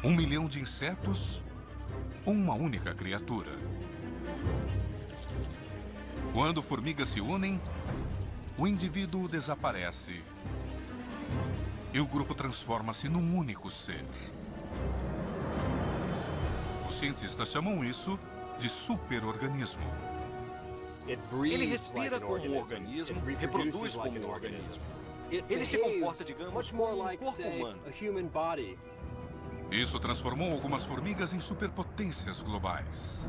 1 milhão de insetos ou uma única criatura? Quando formigas se unem, o indivíduo desaparece e o grupo transforma-se num único ser. Os cientistas chamam isso de superorganismo. Ele respira como um organismo, reproduz como um organismo. Ele se comporta, digamos, como um corpo humano. Isso transformou algumas formigas em superpotências globais.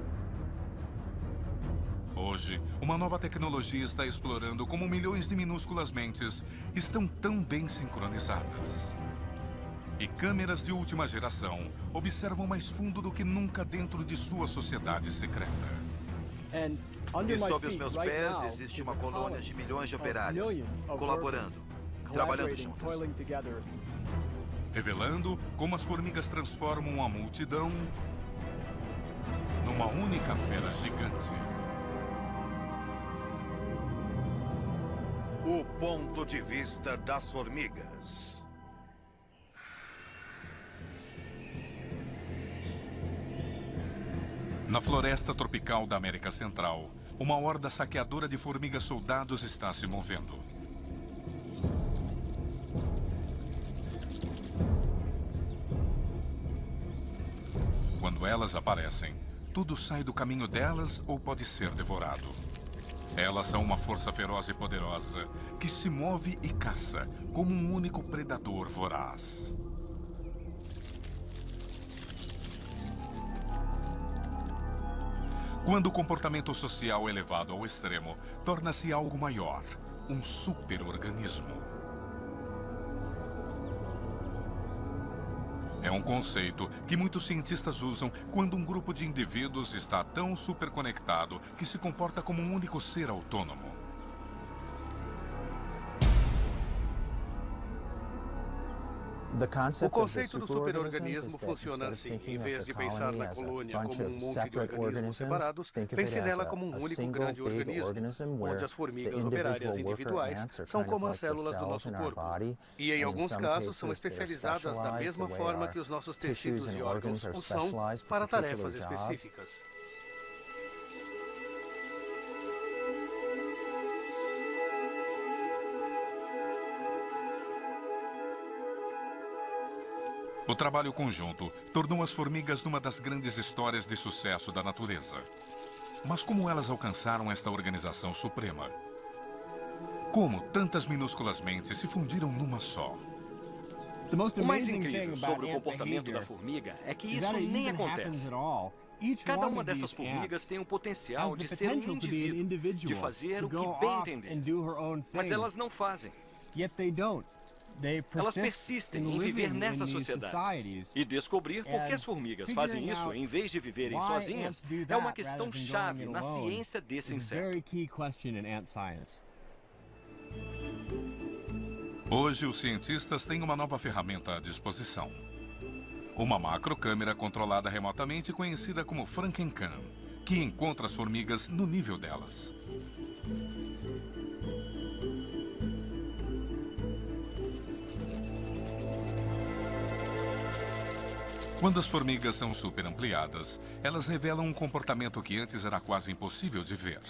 Hoje, uma nova tecnologia está explorando como milhões de minúsculas mentes estão tão bem sincronizadas. E câmeras de última geração observam mais fundo do que nunca dentro de sua sociedade secreta. E sob os meus pés existe uma colônia de milhões de operárias, colaborando, trabalhando juntas. Revelando como as formigas transformam a multidão numa única fera gigante. O ponto de vista das formigas. Na floresta tropical da América Central, uma horda saqueadora de formigas soldados está se movendo. Quando elas aparecem, tudo sai do caminho delas ou pode ser devorado. Elas são uma força feroz e poderosa que se move e caça como um único predador voraz. Quando o comportamento social é levado ao extremo, torna-se algo maior, um superorganismo. É um conceito que muitos cientistas usam quando um grupo de indivíduos está tão superconectado que se comporta como um único ser autônomo. O conceito do superorganismo funciona assim. Em vez de pensar na colônia como um monte de organismos separados, pense nela como um único grande organismo, onde as formigas operárias individuais são como as células do nosso corpo. E, em alguns casos, são especializadas da mesma forma que os nossos tecidos e órgãos o são para tarefas específicas. O trabalho conjunto tornou as formigas numa das grandes histórias de sucesso da natureza. Mas como elas alcançaram esta organização suprema? Como tantas minúsculas mentes se fundiram numa só? O mais incrível sobre o comportamento da formiga é que isso nem acontece. Cada uma dessas formigas tem o potencial de ser um indivíduo, de fazer o que bem entender. Mas elas não fazem. Elas persistem em viver nessas sociedades. E descobrir por que as formigas fazem isso em vez de viverem sozinhas é uma questão chave na ciência desse inseto. Hoje, os cientistas têm uma nova ferramenta à disposição. Uma macrocâmera controlada remotamente conhecida como Franken-Cam, que encontra as formigas no nível delas. Quando as formigas são super ampliadas, elas revelam um comportamento que antes era quase impossível de ver.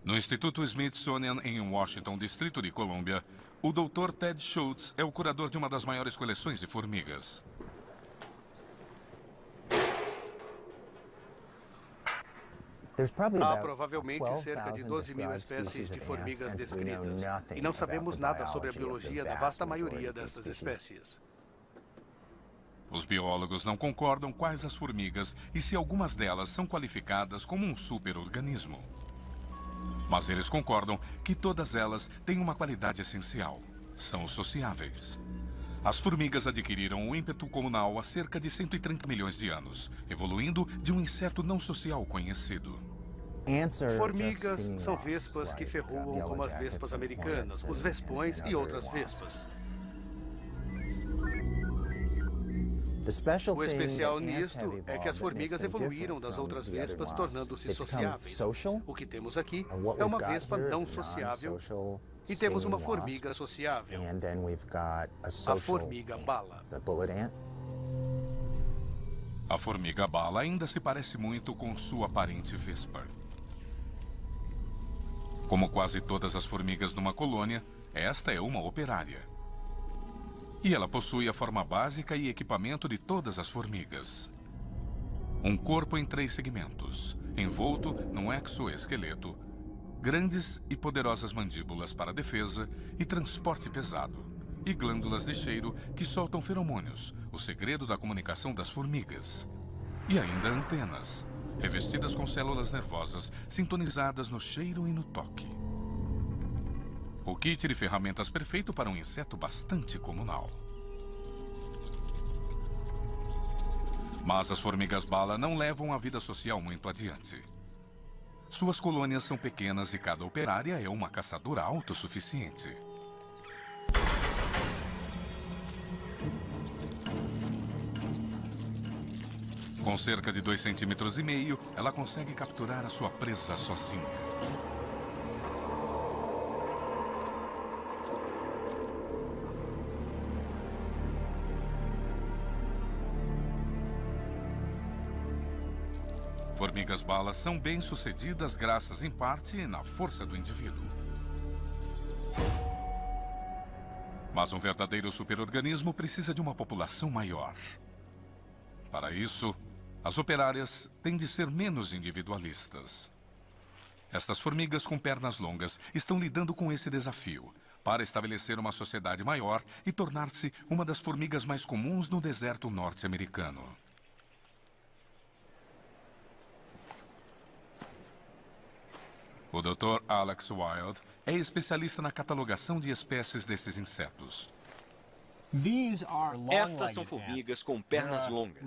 No Instituto Smithsonian, em Washington, Distrito de Colômbia, o Dr. Ted Schultz é o curador de uma das maiores coleções de formigas. Há provavelmente cerca de 12.000 espécies de formigas descritas, e não sabemos nada sobre a biologia da vasta maioria dessas espécies. Os biólogos não concordam quais as formigas e se algumas delas são qualificadas como um superorganismo. Mas eles concordam que todas elas têm uma qualidade essencial: são sociáveis. As formigas adquiriram o ímpeto comunal há cerca de 130 milhões de anos, evoluindo de um inseto não social conhecido. Formigas são vespas que ferroam como as vespas americanas, os vespões e outras vespas. O especial nisto é que as formigas evoluíram das outras vespas, tornando-se sociáveis. O que temos aqui é uma vespa não sociável E temos uma formiga sociável, a formiga-bala. A formiga-bala ainda se parece muito com sua parente vespa. Como quase todas as formigas numa colônia, esta é uma operária. E ela possui a forma básica e equipamento de todas as formigas. Um corpo em 3 segmentos, envolto num exoesqueleto, grandes e poderosas mandíbulas para defesa e transporte pesado, e glândulas de cheiro que soltam feromônios, o segredo da comunicação das formigas. E ainda antenas, revestidas com células nervosas sintonizadas no cheiro e no toque. O kit de ferramentas perfeito para um inseto bastante comunal. Mas as formigas-bala não levam a vida social muito adiante. Suas colônias são pequenas e cada operária é uma caçadora autossuficiente. Com cerca de 2,5 centímetros, ela consegue capturar a sua presa sozinha. Formigas-balas são bem-sucedidas graças, em parte, na força do indivíduo. Mas um verdadeiro superorganismo precisa de uma população maior. Para isso, as operárias têm de ser menos individualistas. Estas formigas com pernas longas estão lidando com esse desafio para estabelecer uma sociedade maior e tornar-se uma das formigas mais comuns no deserto norte-americano. O Dr. Alex Wild é especialista na catalogação de espécies desses insetos. Estas são formigas com pernas longas.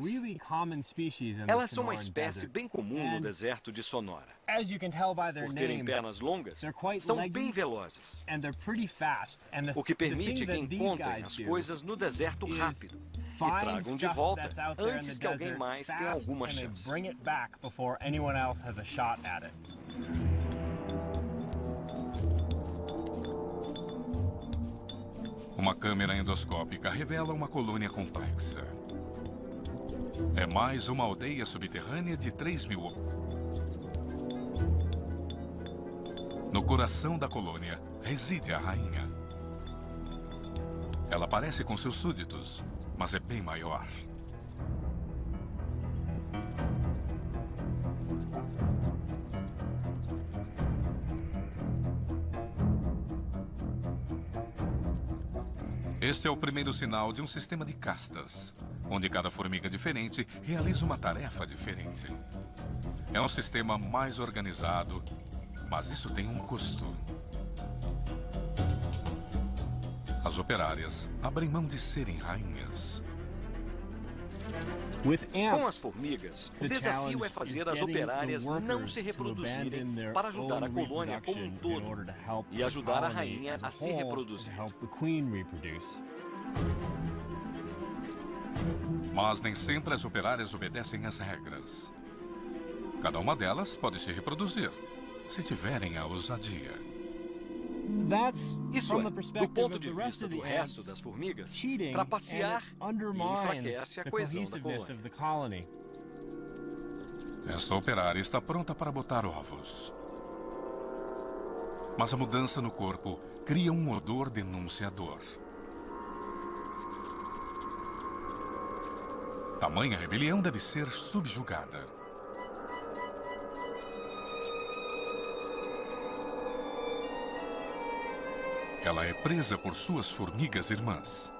Elas são uma espécie bem comum no deserto de Sonora. Por terem pernas longas, são bem velozes, o que permite que encontrem as coisas no deserto rápido e tragam de volta antes que alguém mais tenha alguma chance. Uma câmera endoscópica revela uma colônia complexa. É mais uma aldeia subterrânea de 3.000. No coração da colônia reside a rainha. Ela parece com seus súditos, mas é bem maior. Este é o primeiro sinal de um sistema de castas, onde cada formiga diferente realiza uma tarefa diferente. É um sistema mais organizado, mas isso tem um custo. As operárias abrem mão de serem rainhas. Com as formigas, o desafio é fazer as operárias não se reproduzirem para ajudar a colônia como um todo e ajudar a rainha a se reproduzir. Mas nem sempre as operárias obedecem às regras. Cada uma delas pode se reproduzir, se tiverem a ousadia. Isso é, do ponto de vista do resto das formigas, trapacear e enfraquece a coesão da colônia. Esta operária está pronta para botar ovos. Mas a mudança no corpo cria um odor denunciador. Tamanha rebelião deve ser subjugada. Ela é presa por suas formigas irmãs,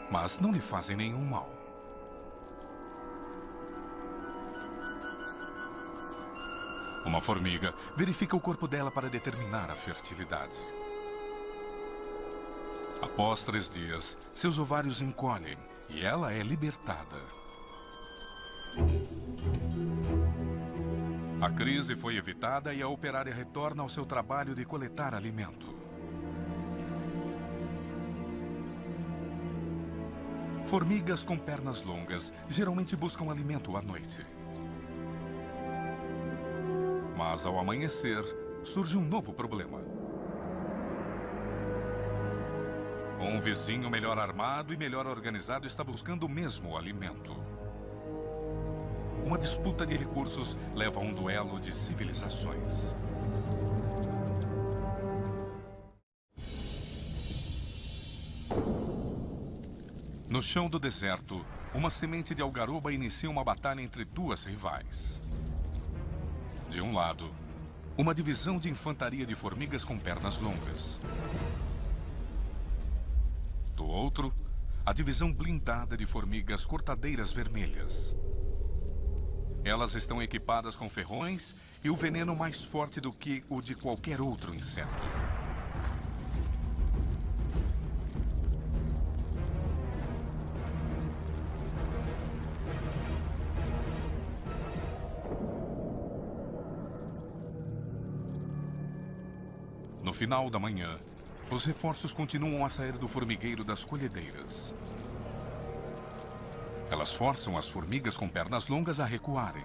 mas não lhe fazem nenhum mal. Uma formiga verifica o corpo dela para determinar a fertilidade. Após 3 dias, seus ovários encolhem e ela é libertada. A crise foi evitada e a operária retorna ao seu trabalho de coletar alimento. Formigas com pernas longas geralmente buscam alimento à noite. Mas ao amanhecer, surge um novo problema. Um vizinho melhor armado e melhor organizado está buscando o mesmo alimento. Uma disputa de recursos leva a um duelo de civilizações. No chão do deserto, uma semente de algaroba inicia uma batalha entre duas rivais. De um lado, uma divisão de infantaria de formigas com pernas longas. Do outro, a divisão blindada de formigas cortadeiras vermelhas. Elas estão equipadas com ferrões e o veneno mais forte do que o de qualquer outro inseto. No final da manhã, os reforços continuam a sair do formigueiro das colhedeiras. Elas forçam as formigas com pernas longas a recuarem.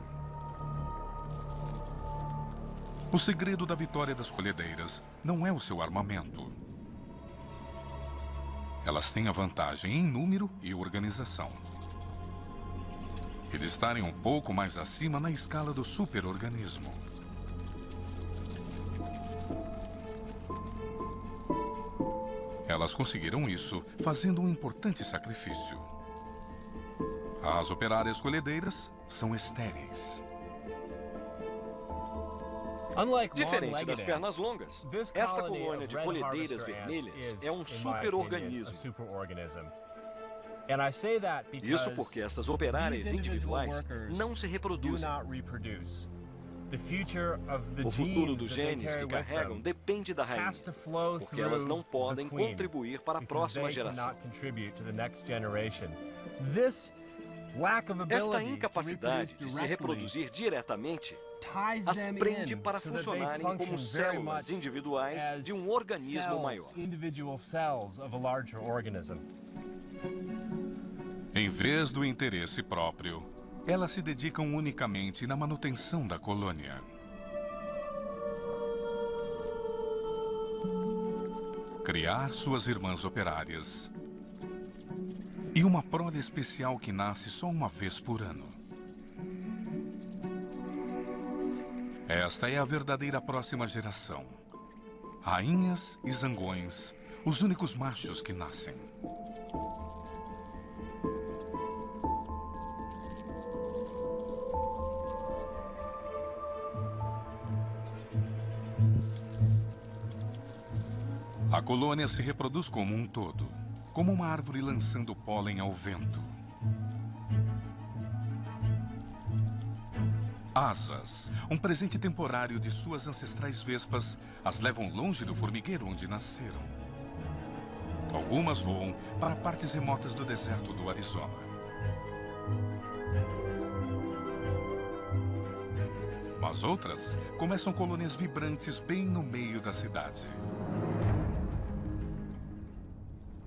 O segredo da vitória das colhedeiras não é o seu armamento. Elas têm a vantagem em número e organização. E de estarem um pouco mais acima na escala do superorganismo. Elas conseguiram isso fazendo um importante sacrifício. As operárias colhedeiras são estéreis. Diferente das pernas longas, esta colônia de colhedeiras vermelhas é um superorganismo. Isso porque essas operárias individuais não se reproduzem. O futuro dos genes que carregam depende da rainha, porque elas não podem contribuir para a próxima geração. Esta incapacidade de se reproduzir diretamente as prende para funcionarem como células individuais de um organismo maior. Em vez do interesse próprio, elas se dedicam unicamente na manutenção da colônia. Criar suas irmãs operárias. E uma prole especial que nasce só uma vez por ano. Esta é a verdadeira próxima geração. Rainhas e zangões, os únicos machos que nascem. A colônia se reproduz como um todo, como uma árvore lançando pólen ao vento. Asas, um presente temporário de suas ancestrais vespas, as levam longe do formigueiro onde nasceram. Algumas voam para partes remotas do deserto do Arizona. Mas outras começam colônias vibrantes bem no meio da cidade.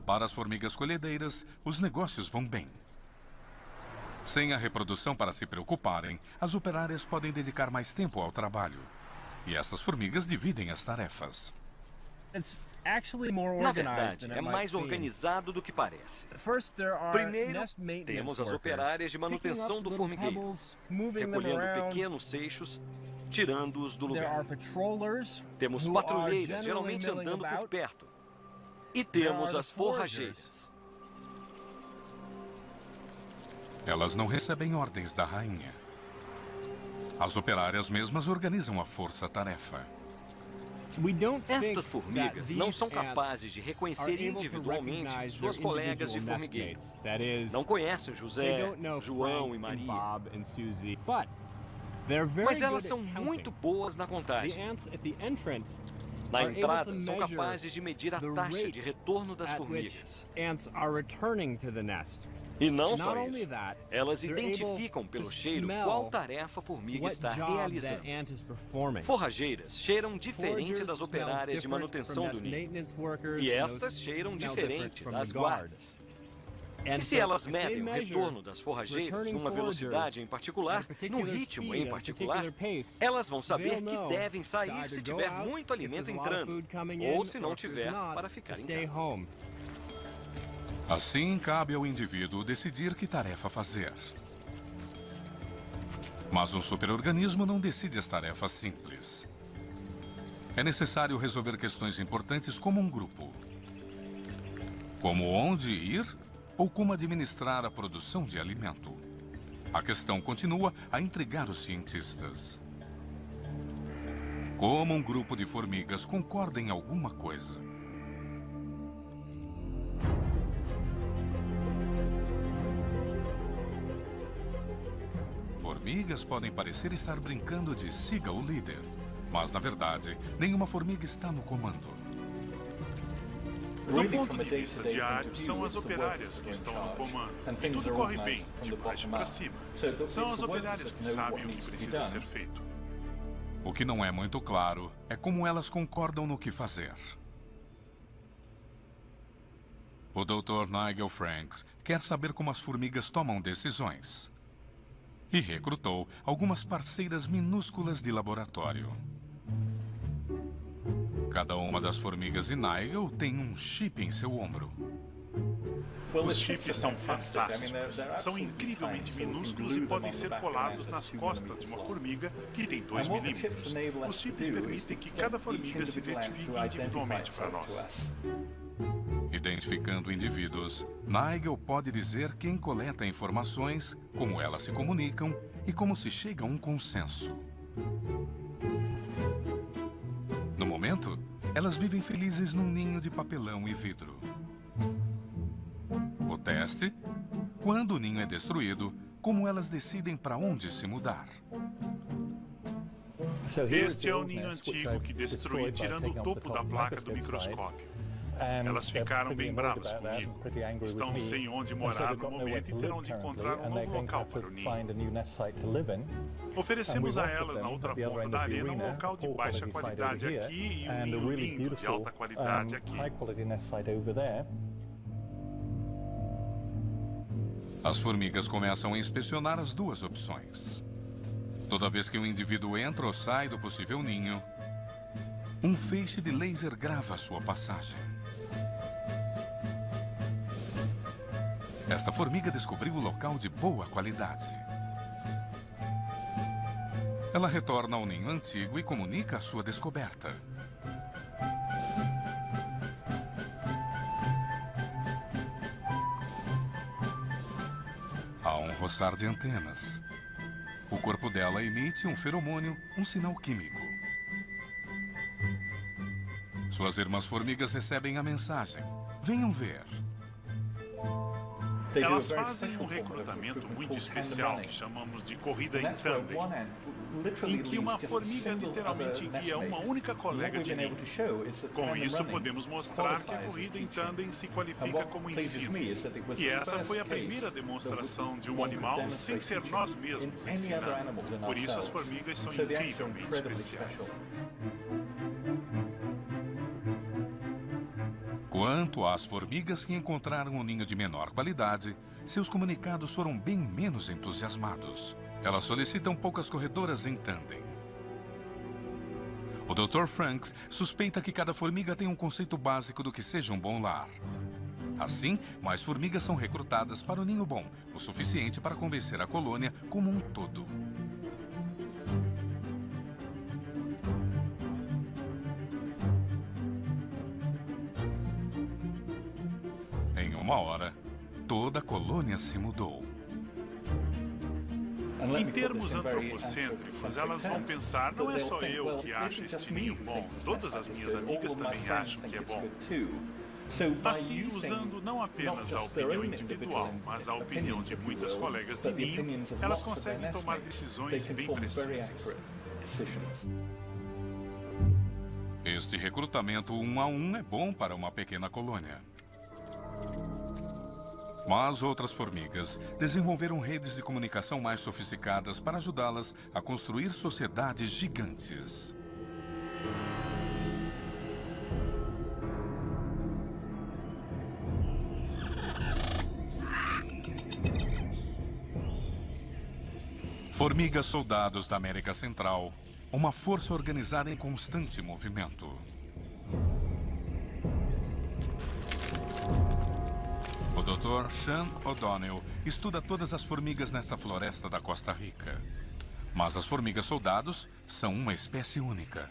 Para as formigas colhedeiras, os negócios vão bem. Sem a reprodução para se preocuparem, as operárias podem dedicar mais tempo ao trabalho. E estas formigas dividem as tarefas. Na verdade, é mais organizado do que parece. Primeiro, temos as operárias de manutenção do formigueiro, recolhendo pequenos seixos, tirando-os do lugar. Temos patrulheiras, geralmente andando por perto. E temos as forrageiras. Elas não recebem ordens da rainha. As operárias mesmas organizam a força-tarefa. Estas formigas não são capazes de reconhecer individualmente suas colegas de formigueiro. Não conhecem José, João e Maria. Mas elas são muito boas na contagem. Na entrada, são capazes de medir a taxa de retorno das formigas. E não só isso, elas identificam pelo cheiro qual tarefa a formiga está realizando. Forrageiras cheiram diferente das operárias de manutenção do ninho. E estas cheiram diferente das guardas. E se elas medem o retorno das forrageiras numa velocidade em particular, num ritmo em particular, elas vão saber que devem sair se tiver muito alimento entrando, ou se não tiver, para ficar em casa. Assim, cabe ao indivíduo decidir que tarefa fazer. Mas um superorganismo não decide as tarefas simples. É necessário resolver questões importantes como um grupo. Como onde ir ou como administrar a produção de alimento. A questão continua a intrigar os cientistas. Como um grupo de formigas concorda em alguma coisa? Formigas podem parecer estar brincando de siga o líder, mas na verdade, nenhuma formiga está no comando. Do ponto de vista diário, são as operárias que estão no comando. E tudo corre bem, de baixo para cima. São as operárias que sabem o que precisa ser feito. O que não é muito claro é como elas concordam no que fazer. O Dr. Nigel Franks quer saber como as formigas tomam decisões. E recrutou algumas parceiras minúsculas de laboratório. Cada uma das formigas de Nigel tem um chip em seu ombro. Os chips são fantásticos. São incrivelmente minúsculos e podem ser colados nas costas de uma formiga que tem 2 milímetros. Os chips permitem que cada formiga se identifique individualmente para nós. Identificando indivíduos, Nigel pode dizer quem coleta informações, como elas se comunicam e como se chega a um consenso. No momento, elas vivem felizes num ninho de papelão e vidro. O teste: quando o ninho é destruído, como elas decidem para onde se mudar. Este é o ninho antigo que destruí tirando o topo da placa do microscópio. Elas ficaram bem bravas comigo. Estão sem onde morar no momento e terão de encontrar um novo local para o ninho. Oferecemos a elas, na outra ponta da arena, um local de baixa qualidade aqui e um ninho lindo de alta qualidade aqui. As formigas começam a inspecionar as duas opções. Toda vez que um indivíduo entra ou sai do possível ninho, um feixe de laser grava sua passagem. Esta formiga descobriu o local de boa qualidade. Ela retorna ao ninho antigo e comunica a sua descoberta. Há um roçar de antenas. O corpo dela emite um feromônio, um sinal químico. Suas irmãs formigas recebem a mensagem. Venham ver. Elas fazem um recrutamento muito especial que chamamos de corrida em tandem, em que uma formiga literalmente guia uma única colega de ninho. Com isso, podemos mostrar que a corrida em tandem se qualifica como ensino. E essa foi a primeira demonstração de um animal sem ser nós mesmos ensinando. Por isso, as formigas são incrivelmente especiais. Quanto às formigas que encontraram um ninho de menor qualidade, seus comunicados foram bem menos entusiasmados. Elas solicitam poucas corredoras em tandem. O Dr. Franks suspeita que cada formiga tem um conceito básico do que seja um bom lar. Assim, mais formigas são recrutadas para o ninho bom, o suficiente para convencer a colônia como um todo. Em uma hora, toda a colônia se mudou. Em termos antropocêntricos, elas vão pensar, não é só eu que acho este ninho bom, todas as minhas amigas também acham que é bom. Assim, usando não apenas a opinião individual, mas a opinião de muitas colegas de ninho, elas conseguem tomar decisões bem precisas. Este recrutamento 1 a 1 é bom para uma pequena colônia. Mas outras formigas desenvolveram redes de comunicação mais sofisticadas para ajudá-las a construir sociedades gigantes. Formigas soldados da América Central, uma força organizada em constante movimento. O Dr. Sean O'Donnell estuda todas as formigas nesta floresta da Costa Rica. Mas as formigas soldados são uma espécie única.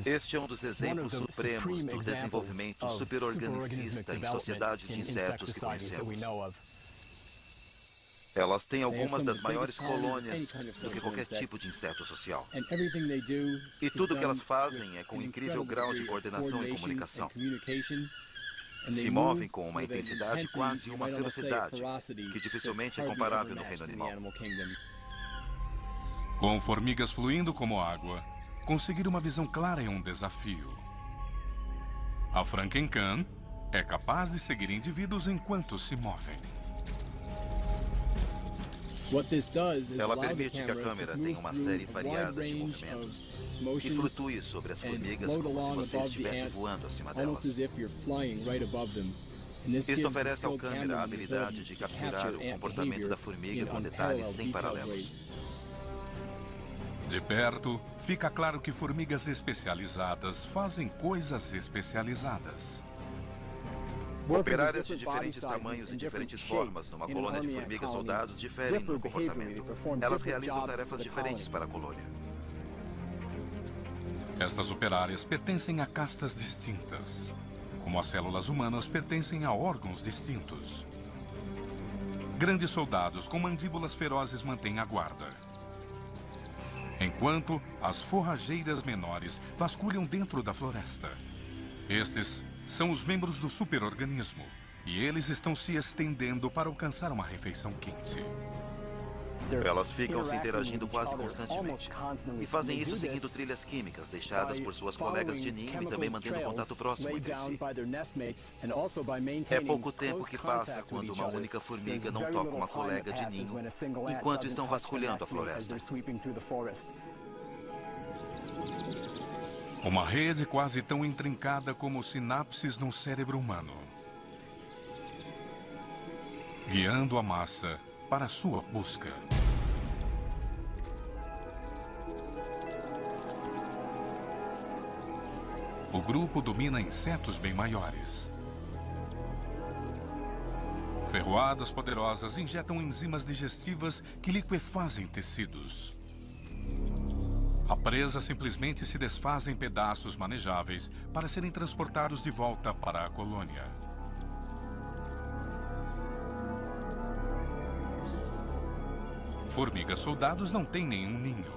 Este é um dos exemplos supremos do desenvolvimento superorganicista em sociedade de insetos que conhecemos. Elas têm algumas das maiores colônias do que qualquer tipo de inseto social. E tudo o que elas fazem é com um incrível grau de coordenação e comunicação. Se movem com uma intensidade quase uma ferocidade, que dificilmente é comparável no reino animal. Com formigas fluindo como água, conseguir uma visão clara é um desafio. A Franken-Can é capaz de seguir indivíduos enquanto se movem. Ela permite que a câmera tenha uma série variada de movimentos e flutue sobre as formigas como se você estivesse voando acima delas. Isto oferece ao câmera a habilidade de capturar o comportamento da formiga com detalhes sem paralelos. De perto, fica claro que formigas especializadas fazem coisas especializadas. Operárias de diferentes tamanhos e diferentes formas numa colônia de formigas soldados diferem no comportamento. Elas realizam tarefas diferentes para a colônia. Estas operárias pertencem a castas distintas, como as células humanas pertencem a órgãos distintos. Grandes soldados com mandíbulas ferozes mantêm a guarda, enquanto as forrageiras menores vasculham dentro da floresta. Estes são os membros do superorganismo, e eles estão se estendendo para alcançar uma refeição quente. Elas ficam se interagindo quase constantemente, e fazem isso seguindo trilhas químicas deixadas por suas colegas de ninho e também mantendo contato próximo entre si. É pouco tempo que passa quando uma única formiga não toca uma colega de ninho enquanto estão vasculhando a floresta. Uma rede quase tão intrincada como sinapses no cérebro humano, guiando a massa para sua busca. O grupo domina insetos bem maiores. Ferroadas poderosas injetam enzimas digestivas que liquefazem tecidos. A presa simplesmente se desfaz em pedaços manejáveis para serem transportados de volta para a colônia. Formigas soldados não têm nenhum ninho,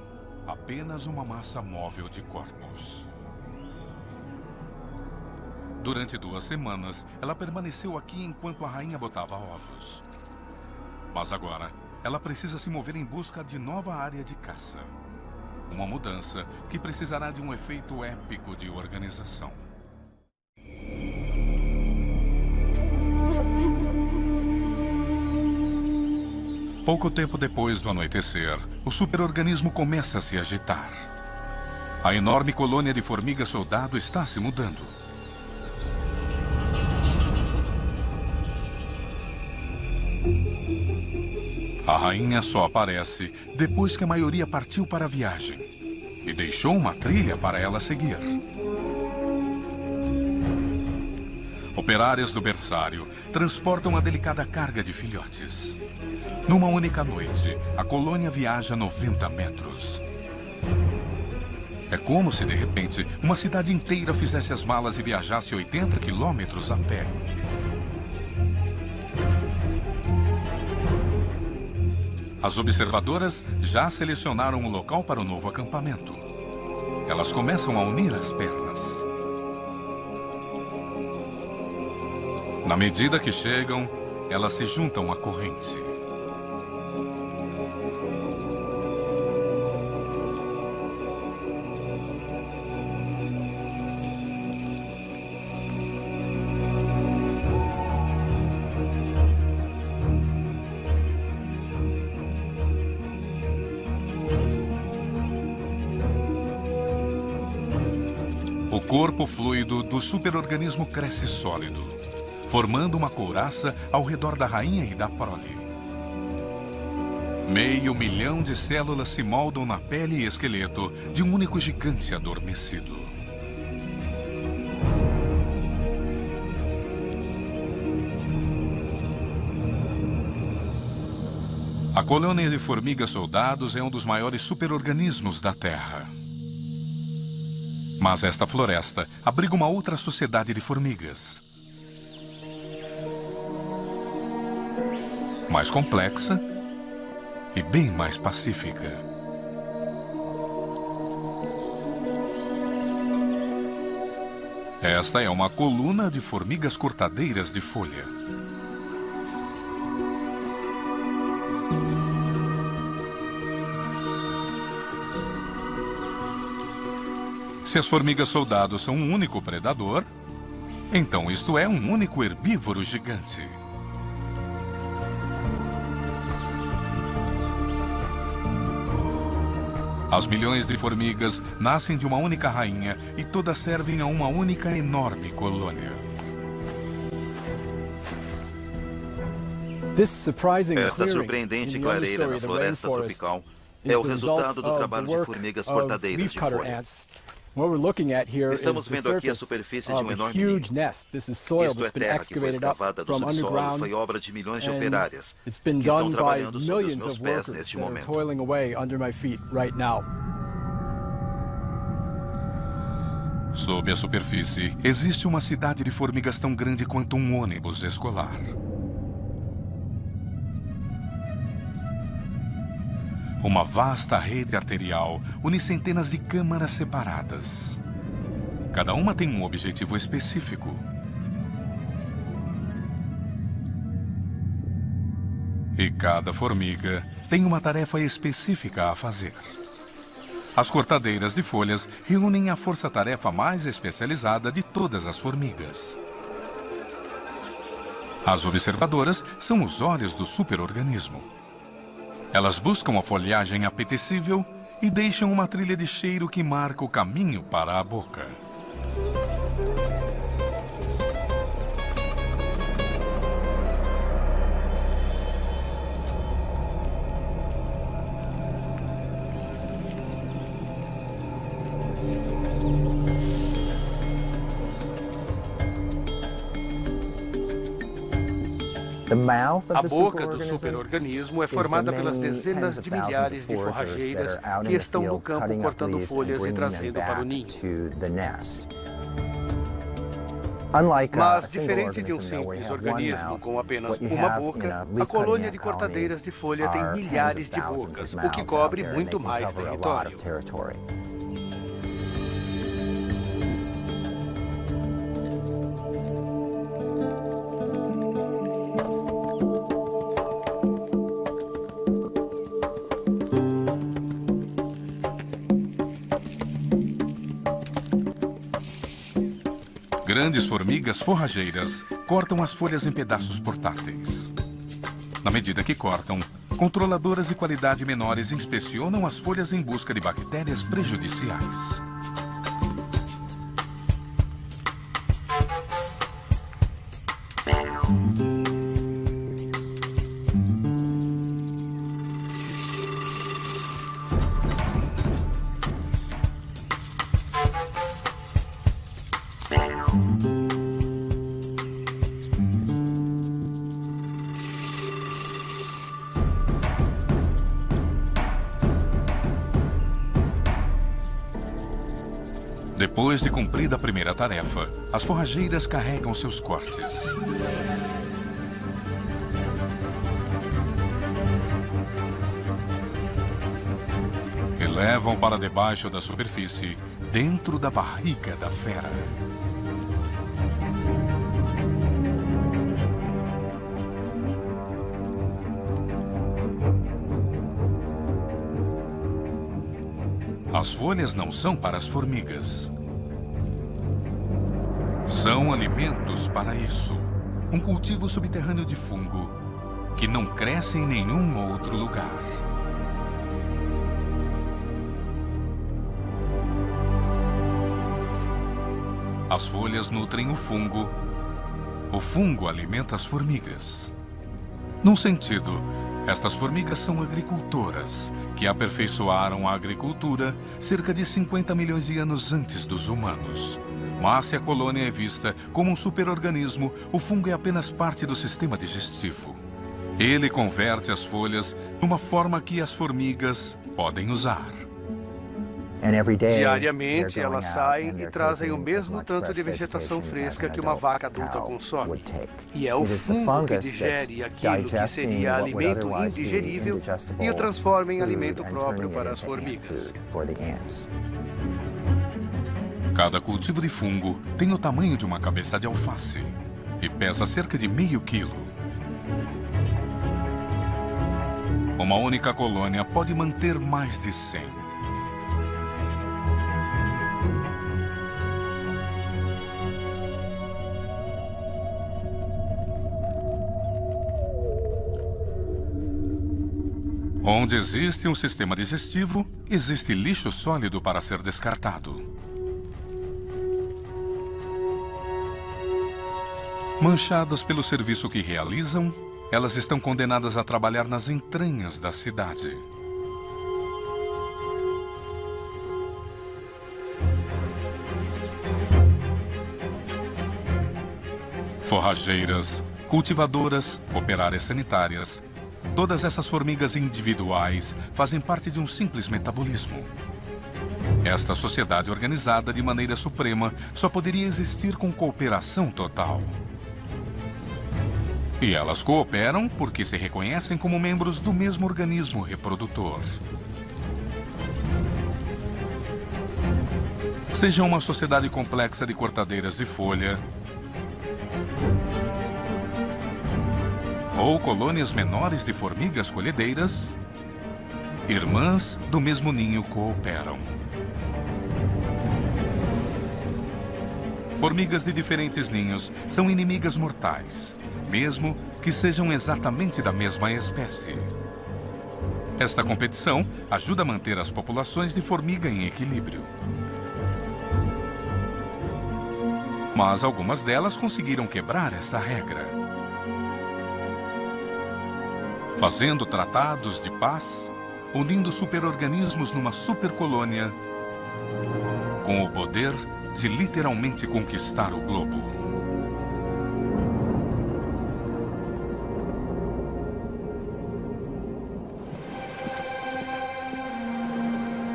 apenas uma massa móvel de corpos. Durante 2 semanas, ela permaneceu aqui enquanto a rainha botava ovos. Mas agora, ela precisa se mover em busca de nova área de caça. Uma mudança que precisará de um efeito épico de organização. Pouco tempo depois do anoitecer, o superorganismo começa a se agitar. A enorme colônia de formigas soldado está se mudando. A rainha só aparece depois que a maioria partiu para a viagem e deixou uma trilha para ela seguir. Operárias do berçário transportam a delicada carga de filhotes. Numa única noite, a colônia viaja 90 metros. É como se, de repente, uma cidade inteira fizesse as malas e viajasse 80 quilômetros a pé. As observadoras já selecionaram o local para o novo acampamento. Elas começam a unir as pernas. Na medida que chegam, elas se juntam à corrente. O corpo fluido do superorganismo cresce sólido, formando uma couraça ao redor da rainha e da prole. 500 mil de células se moldam na pele e esqueleto de um único gigante adormecido. A colônia de formigas soldados é um dos maiores superorganismos da Terra. Mas esta floresta abriga uma outra sociedade de formigas. Mais complexa e bem mais pacífica. Esta é uma coluna de formigas cortadeiras de folha. Se as formigas soldados são um único predador, então isto é um único herbívoro gigante. As milhões de formigas nascem de uma única rainha e todas servem a uma única enorme colônia. Esta surpreendente clareira na floresta tropical é o resultado do trabalho de formigas cortadeiras de folha. Estamos vendo aqui a superfície de um enorme ninho. Isto é terra que foi escavada do subsolo e foi obra de milhões de operárias que estão trabalhando sob os meus pés neste momento. Sob a superfície, existe uma cidade de formigas tão grande quanto um ônibus escolar. Uma vasta rede arterial une centenas de câmaras separadas. Cada uma tem um objetivo específico. E cada formiga tem uma tarefa específica a fazer. As cortadeiras de folhas reúnem a força-tarefa mais especializada de todas as formigas. As observadoras são os olhos do superorganismo. Elas buscam a folhagem apetecível e deixam uma trilha de cheiro que marca o caminho para a boca. A boca do superorganismo é formada pelas dezenas de milhares de forrageiras que estão no campo cortando folhas e trazendo para o ninho. Mas, diferente de um simples organismo com apenas uma boca, a colônia de cortadeiras de folha tem milhares de bocas, o que cobre muito mais território. Grandes formigas forrageiras cortam as folhas em pedaços portáteis. Na medida que cortam, controladoras de qualidade menores inspecionam as folhas em busca de bactérias prejudiciais. Depois de cumprida a primeira tarefa, as forrageiras carregam seus cortes. E levam para debaixo da superfície, dentro da barriga da fera. As folhas não são para as formigas. São alimentos para isso. Um cultivo subterrâneo de fungo que não cresce em nenhum outro lugar. As folhas nutrem o fungo alimenta as formigas. Num sentido, estas formigas são agricultoras, que aperfeiçoaram a agricultura cerca de 50 milhões de anos antes dos humanos. Mas se a colônia é vista como um superorganismo, o fungo é apenas parte do sistema digestivo. Ele converte as folhas numa forma que as formigas podem usar. Diariamente, elas saem e trazem o mesmo tanto de vegetação fresca que uma vaca adulta consome. E é o fungo que digere aquilo que seria alimento indigerível e o transforma em alimento próprio para as formigas. Cada cultivo de fungo tem o tamanho de uma cabeça de alface e pesa cerca de meio quilo. Uma única colônia pode manter mais de 100. Onde existe um sistema digestivo, existe lixo sólido para ser descartado. Manchadas pelo serviço que realizam, elas estão condenadas a trabalhar nas entranhas da cidade. Forrageiras, cultivadoras, operárias sanitárias. Todas essas formigas individuais fazem parte de um simples metabolismo. Esta sociedade organizada de maneira suprema só poderia existir com cooperação total. E elas cooperam porque se reconhecem como membros do mesmo organismo reprodutor. Seja uma sociedade complexa de cortadeiras de folha, ou colônias menores de formigas colhedeiras, irmãs do mesmo ninho cooperam. Formigas de diferentes ninhos são inimigas mortais, mesmo que sejam exatamente da mesma espécie. Esta competição ajuda a manter as populações de formiga em equilíbrio. Mas algumas delas conseguiram quebrar esta regra. Fazendo tratados de paz, unindo superorganismos numa supercolônia, com o poder de literalmente conquistar o globo.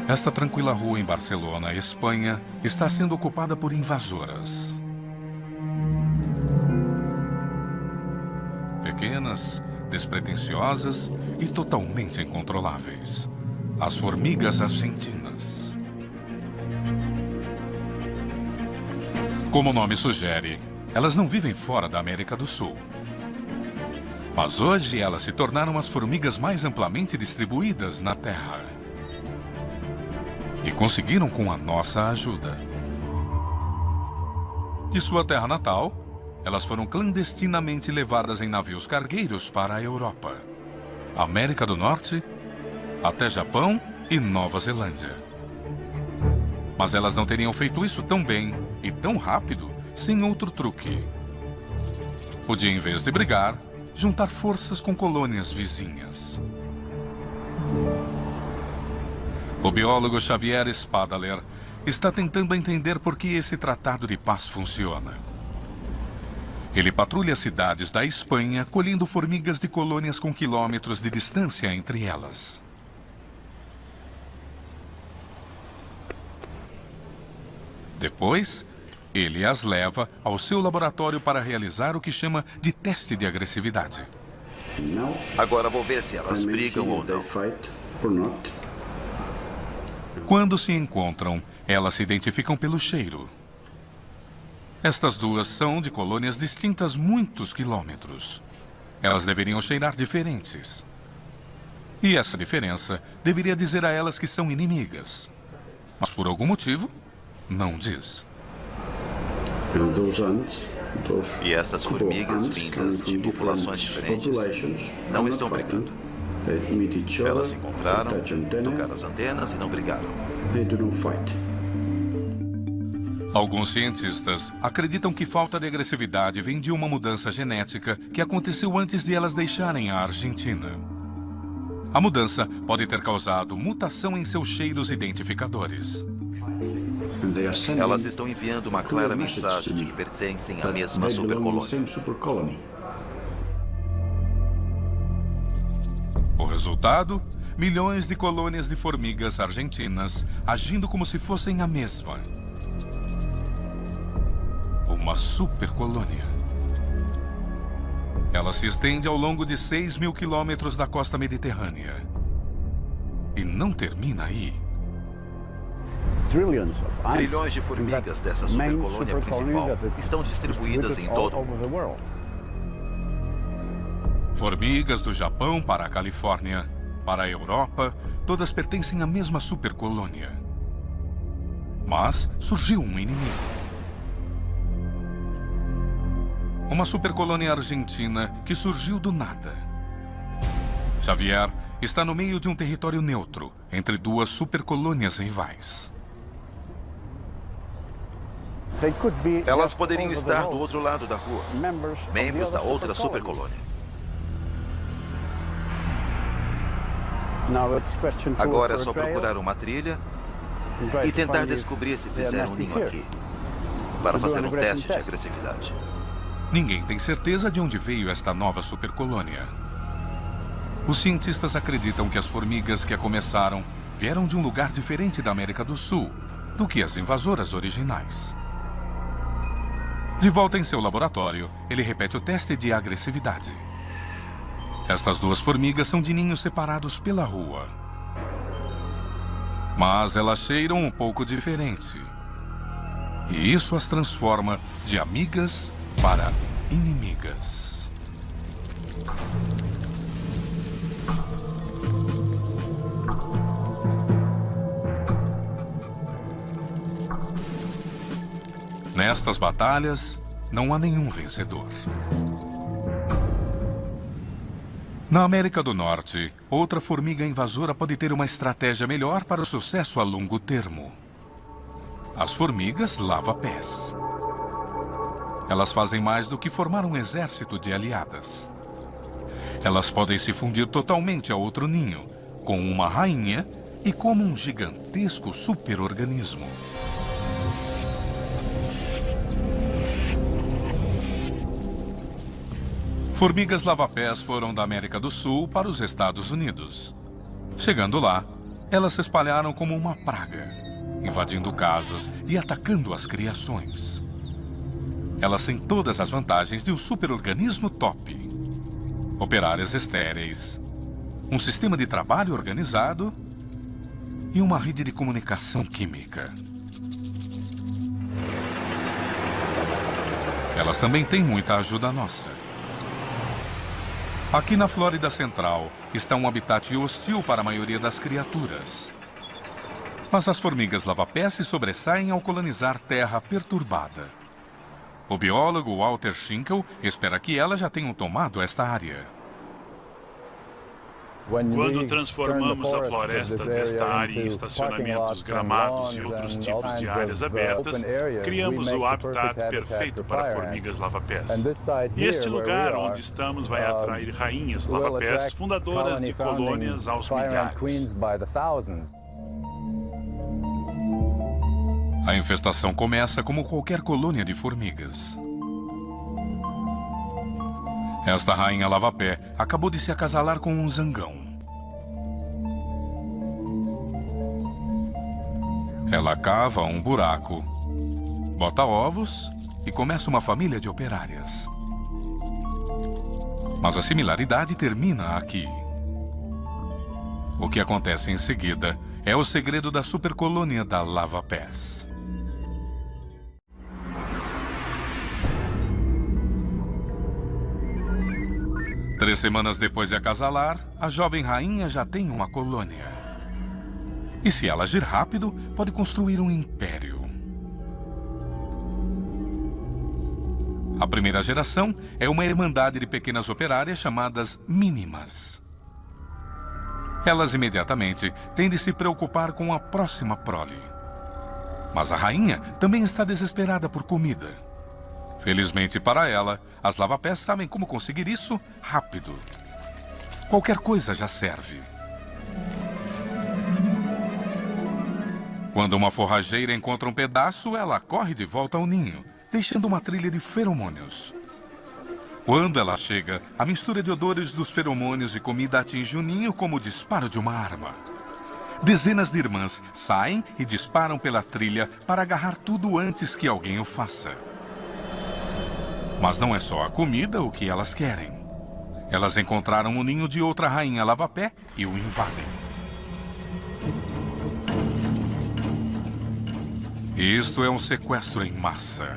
Esta tranquila rua em Barcelona, Espanha, está sendo ocupada por invasoras. Pequenas, despretensiosas e totalmente incontroláveis. As formigas argentinas. Como o nome sugere, elas não vivem fora da América do Sul. Mas hoje elas se tornaram as formigas mais amplamente distribuídas na Terra. E conseguiram com a nossa ajuda. De sua terra natal, elas foram clandestinamente levadas em navios cargueiros para a Europa, América do Norte, até Japão e Nova Zelândia. Mas elas não teriam feito isso tão bem e tão rápido sem outro truque. Podia, em vez de brigar, juntar forças com colônias vizinhas. O biólogo Xavier Spadaler está tentando entender por que esse tratado de paz funciona. Ele patrulha cidades da Espanha, colhendo formigas de colônias com quilômetros de distância entre elas. Depois, ele as leva ao seu laboratório para realizar o que chama de teste de agressividade. Agora vou ver se elas brigam ou não. Quando se encontram, elas se identificam pelo cheiro. Estas duas são de colônias distintas muitos quilômetros. Elas deveriam cheirar diferentes. E essa diferença deveria dizer a elas que são inimigas. Mas por algum motivo, não diz. E essas formigas vindas de populações diferentes não estão brigando. Elas se encontraram, tocaram as antenas e não brigaram. Alguns cientistas acreditam que falta de agressividade vem de uma mudança genética que aconteceu antes de elas deixarem a Argentina. A mudança pode ter causado mutação em seus cheiros identificadores. Elas estão enviando uma clara mensagem de que pertencem à mesma supercolônia. resultado, milhões de colônias de formigas argentinas agindo como se fossem a mesma. Uma supercolônia. Ela se estende ao longo de 6.000 quilômetros da costa mediterrânea. E não termina aí. Trilhões de formigas dessa supercolônia principal estão distribuídas em todo o mundo. Formigas do Japão para a Califórnia, para a Europa, todas pertencem à mesma supercolônia. Mas surgiu um inimigo. Uma supercolônia argentina que surgiu do nada. Xavier está no meio de um território neutro, entre duas supercolônias rivais. Elas poderiam estar do outro lado da rua, membros da outra supercolônia. Agora é só procurar uma trilha e tentar descobrir se fizeram um ninho aqui, para fazer um teste de agressividade. Ninguém tem certeza de onde veio esta nova supercolônia. Os cientistas acreditam que as formigas que a começaram vieram de um lugar diferente da América do Sul do que as invasoras originais. De volta em seu laboratório, ele repete o teste de agressividade. Estas duas formigas são de ninhos separados pela rua. Mas elas cheiram um pouco diferente. E isso as transforma de amigas para inimigas. Nestas batalhas, não há nenhum vencedor. Na América do Norte, outra formiga invasora pode ter uma estratégia melhor para o sucesso a longo termo. As formigas lava-pés. Elas fazem mais do que formar um exército de aliadas. Elas podem se fundir totalmente a outro ninho, com uma rainha e como um gigantesco superorganismo. Formigas lava-pés foram da América do Sul para os Estados Unidos. Chegando lá, elas se espalharam como uma praga, invadindo casas e atacando as criações. Elas têm todas as vantagens de um superorganismo top. Operárias estéreis, um sistema de trabalho organizado e uma rede de comunicação química. Elas também têm muita ajuda nossa. Aqui na Flórida Central está um habitat hostil para a maioria das criaturas. Mas as formigas lava-pés se sobressaem ao colonizar terra perturbada. O biólogo Walter Schinkel espera que elas já tenham tomado esta área. Quando transformamos a floresta desta área em estacionamentos, gramados e outros tipos de áreas abertas, criamos o habitat perfeito para formigas lava-pés. E este lugar onde estamos vai atrair rainhas lava-pés, fundadoras de colônias aos milhares. A infestação começa como qualquer colônia de formigas. Esta rainha lava-pé acabou de se acasalar com um zangão. Ela cava um buraco, bota ovos e começa uma família de operárias. Mas a similaridade termina aqui. O que acontece em seguida é o segredo da supercolônia da lava-pés. Três semanas depois de acasalar, a jovem rainha já tem uma colônia. E se ela agir rápido, pode construir um império. A primeira geração é uma irmandade de pequenas operárias chamadas mínimas. Elas imediatamente têm de se preocupar com a próxima prole. Mas a rainha também está desesperada por comida. Felizmente para ela, as lava-pés sabem como conseguir isso rápido. Qualquer coisa já serve. Quando uma forrageira encontra um pedaço, ela corre de volta ao ninho, deixando uma trilha de feromônios. Quando ela chega, a mistura de odores dos feromônios e comida atinge o ninho como o disparo de uma arma. Dezenas de irmãs saem e disparam pela trilha para agarrar tudo antes que alguém o faça. Mas não é só a comida o que elas querem. Elas encontraram o ninho de outra rainha lava-pé e o invadem. Isto é um sequestro em massa.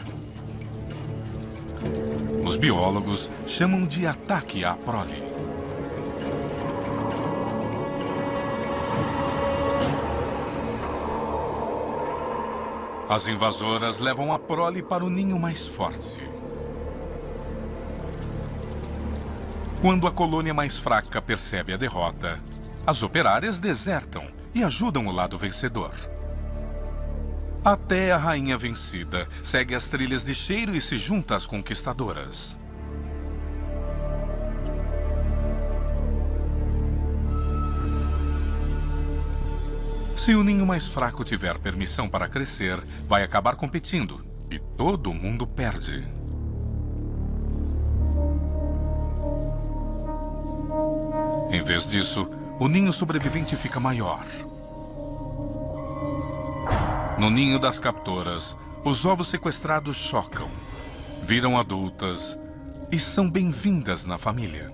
Os biólogos chamam de ataque à prole. As invasoras levam a prole para o ninho mais forte. Quando a colônia mais fraca percebe a derrota, as operárias desertam e ajudam o lado vencedor. Até a rainha vencida segue as trilhas de cheiro e se junta às conquistadoras. Se o ninho mais fraco tiver permissão para crescer, vai acabar competindo e todo mundo perde. Em vez disso, o ninho sobrevivente fica maior. No ninho das captoras, os ovos sequestrados chocam, viram adultas e são bem-vindas na família.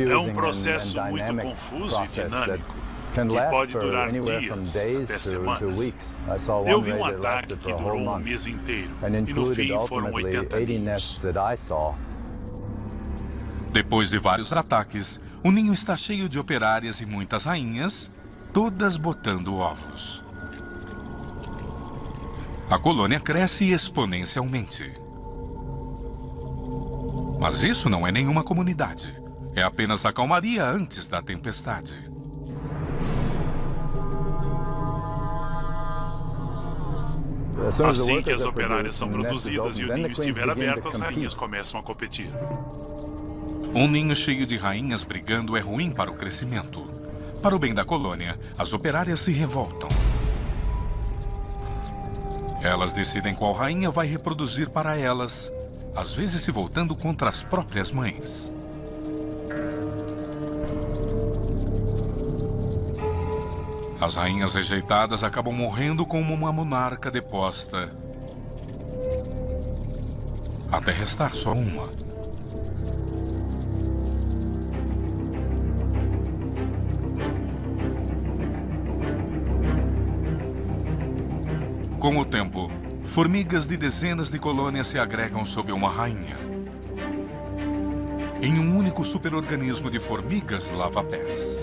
É um processo muito confuso e dinâmico, que pode durar dias até semanas. Eu vi um ataque que durou um mês inteiro, e no fim foram 80 ninhos. Depois de vários ataques, o ninho está cheio de operárias e muitas rainhas, todas botando ovos. A colônia cresce exponencialmente. Mas isso não é nenhuma comunidade. É apenas a calmaria antes da tempestade. Assim que as operárias são produzidas e o ninho estiver aberto, as rainhas começam a competir. Um ninho cheio de rainhas brigando é ruim para o crescimento. Para o bem da colônia, as operárias se revoltam. Elas decidem qual rainha vai reproduzir para elas, às vezes se voltando contra as próprias mães. As rainhas rejeitadas acabam morrendo como uma monarca deposta, até restar só uma. Com o tempo, formigas de dezenas de colônias se agregam sob uma rainha. Em um único superorganismo de formigas lava-pés.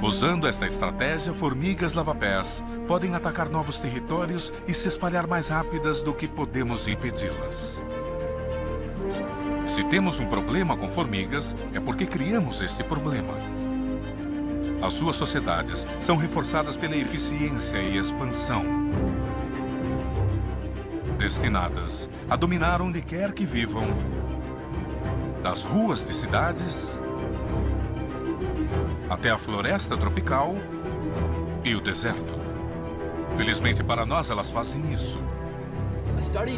Usando esta estratégia, formigas lava-pés podem atacar novos territórios e se espalhar mais rápidas do que podemos impedi-las. Se temos um problema com formigas, é porque criamos este problema. As suas sociedades são reforçadas pela eficiência e expansão, destinadas a dominar onde quer que vivam, das ruas de cidades até a floresta tropical e o deserto. Felizmente para nós, elas fazem isso.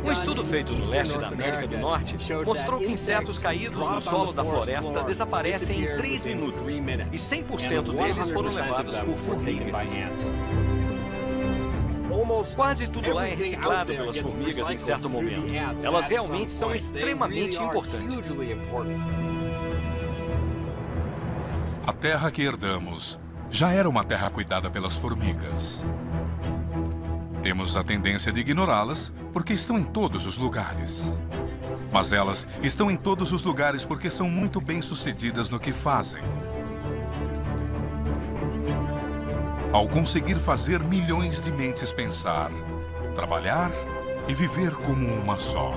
Um estudo feito no leste da América do Norte mostrou que insetos caídos no solo da floresta desaparecem em 3 minutos e 100% deles foram levados por formigas. Quase tudo lá é reciclado pelas formigas em certo momento. Elas realmente são extremamente importantes. A terra que herdamos já era uma terra cuidada pelas formigas. Temos a tendência de ignorá-las porque estão em todos os lugares. Mas elas estão em todos os lugares porque são muito bem-sucedidas no que fazem. Ao conseguir fazer milhões de mentes pensar, trabalhar e viver como uma só.